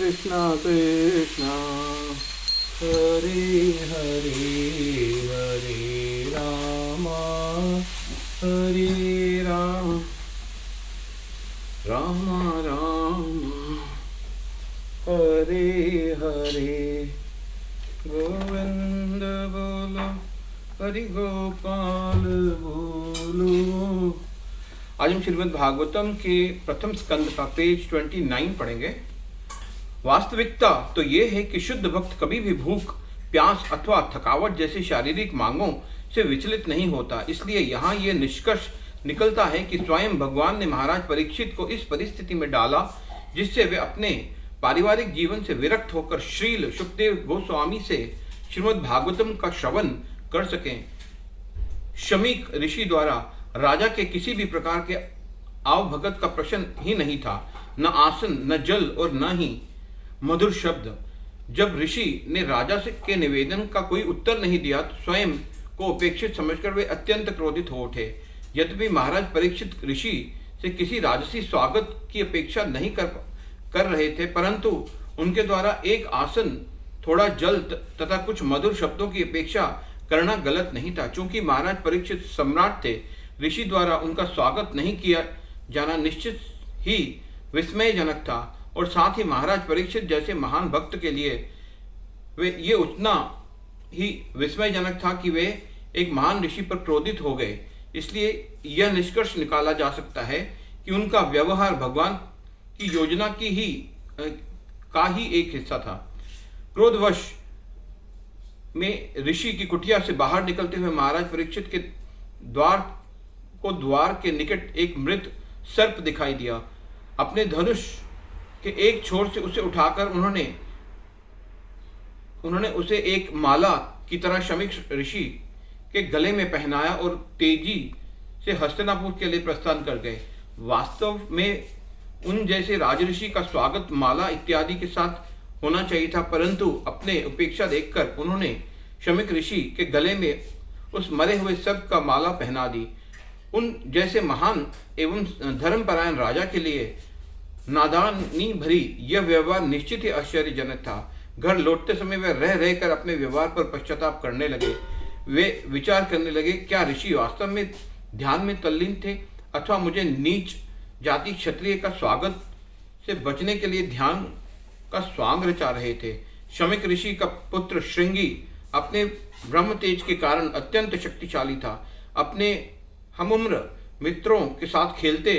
कृष्णा कृष्णा हरे हरे हरे रामा हरे राम राम राम हरे हरे गोविंद बोलो हरि गोपाल बोलो। आज हम श्रीमद् भागवतम के प्रथम स्कंद का पेज 29 पढ़ेंगे। वास्तविकता तो ये है कि शुद्ध भक्त कभी भी भूख, प्यास अथवा थकावट जैसी शारीरिक मांगों से विचलित नहीं होता। इसलिए यहाँ ये निष्कर्ष निकलता है कि स्वयं भगवान ने महाराज परीक्षित को इस परिस्थिति में डाला जिससे वे अपने पारिवारिक जीवन से विरक्त होकर श्रील सुखदेव गोस्वामी से श्रीमद् भागवतम का श्रवण कर सकें। शमीक ऋषि द्वारा राजा के किसी भी प्रकार के आवभगत का प्रश्न ही नहीं था, न आसन, न जल और न ही मधुर शब्द। जब ऋषि ने राजा से के निवेदन का कोई उत्तर नहीं दिया तो स्वयं को उपेक्षित समझकर वे अत्यंत क्रोधित हो उठे। यद्यपि महाराज परीक्षित ऋषि से किसी राजसी स्वागत की अपेक्षा नहीं कर रहे थे, परंतु उनके द्वारा एक आसन, थोड़ा जल तथा कुछ मधुर शब्दों की अपेक्षा करना गलत नहीं था। चूंकि महाराज परीक्षित सम्राट थे, ऋषि द्वारा उनका स्वागत नहीं किया जाना निश्चित ही विस्मयजनक था और साथ ही महाराज परीक्षित जैसे महान भक्त के लिए ये उतना ही विस्मयजनक था कि वे एक महान ऋषि पर क्रोधित हो गए। इसलिए यह निष्कर्ष निकाला जा सकता है कि उनका व्यवहार भगवान की योजना का ही एक हिस्सा था। क्रोधवश में ऋषि की कुटिया से बाहर निकलते हुए महाराज परीक्षित के द्वार के निकट एक मृत सर्प दिखाई दिया। अपने धनुष के एक छोर से उसे उठाकर उन्होंने उसे एक माला की तरह शमीक ऋषि के गले में पहनाया और तेजी से हस्तिनापुर के लिए प्रस्थान कर गए। वास्तव में उन जैसे राजऋषि का स्वागत माला इत्यादि के साथ होना चाहिए था, परंतु अपने उपेक्षा देखकर उन्होंने शमीक ऋषि के गले में उस मरे हुए सर्प का माला पहना दी। उन जैसे महान एवं धर्मपरायण राजा के लिए नादानी भरी यह व्यवहार निश्चित ही आश्चर्यजनक था। घर लौटते समय वे रह रहकर अपने व्यवहार पर पश्चाताप करने लगे। वे विचार करने लगे, क्या ऋषि वास्तव में ध्यान में तल्लीन थे अथवा मुझे नीच जाति क्षत्रिय का स्वागत से बचने के लिए ध्यान का स्वांग रचा रहे थे। शमीक ऋषि का पुत्र श्रृंगी अपने ब्रह्म तेज के कारण अत्यंत शक्तिशाली था। अपने हमउम्र मित्रों के साथ खेलते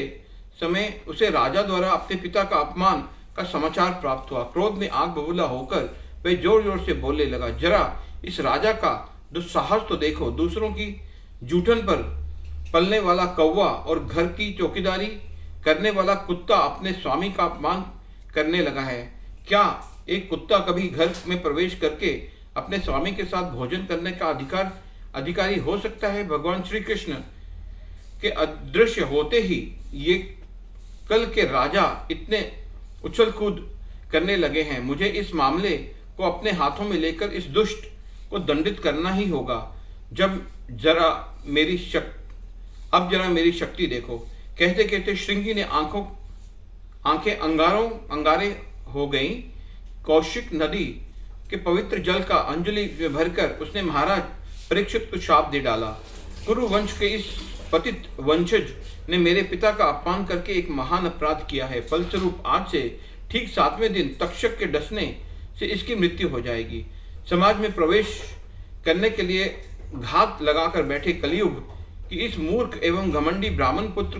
समय उसे राजा द्वारा अपने पिता का अपमान का समाचार प्राप्त हुआ। क्रोध में आग बबूला होकर वह जोर जोर से बोलने लगा, जरा इस राजा का दुस्साहस तो देखो। दूसरों की जूठन पर पलने वाला कौवा और घर की चौकीदारी करने वाला कुत्ता अपने स्वामी का अपमान करने लगा है। क्या एक कुत्ता कभी घर में प्रवेश करके अपने स्वामी के साथ भोजन करने का अधिकारी हो सकता है? भगवान श्री कृष्ण के अदृश्य होते ही ये कल के राजा इतने उछल कूद करने लगे हैं। मुझे इस मामले को अपने हाथों में लेकर इस दुष्ट को दंडित करना ही होगा। अब जरा मेरी शक्ति देखो। कहते कहते श्रृंगी ने आंखें अंगारे हो गईं। कौशिक नदी के पवित्र जल का अंजलि में भरकर उसने महाराज परीक्षित को शाप दे डाला। कुरु वंश के इस पतित वंशज ने मेरे पिता का अपमान करके एक महान अपराध किया है। फलस्वरूप आज से ठीक 7वें दिन तक्षक के डसने से इसकी मृत्यु हो जाएगी। समाज में प्रवेश करने के लिए घात लगाकर बैठे कलियुग की इस मूर्ख एवं घमंडी ब्राह्मण पुत्र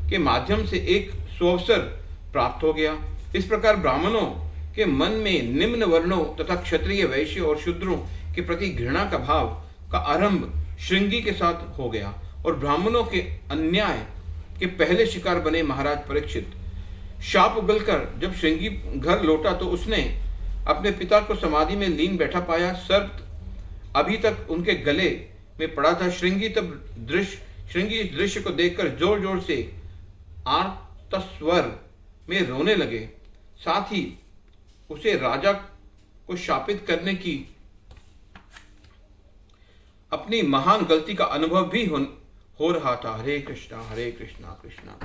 के माध्यम से एक सुअवसर प्राप्त हो गया। इस प्रकार ब्राह्मणों के मन में निम्न वर्णों तथा क्षत्रिय, वैश्य और शूद्रों के प्रति घृणा का भाव का आरंभ श्रृंगी के साथ हो गया और ब्राह्मणों के अन्याय के पहले शिकार बने महाराज परीक्षित। शाप उगलकर जब श्रृंगी घर लौटा तो उसने अपने पिता को समाधि में लीन बैठा पाया। सर्प अभी तक उनके गले में पड़ा था। श्रृंगी इस दृश्य को देखकर जोर जोर से आर्तस्वर में रोने लगे। साथ ही उसे राजा को शापित करने की अपनी महान गलती का अनुभव भी हो रहा था। हरे कृष्णा कृष्णा कृष्णा।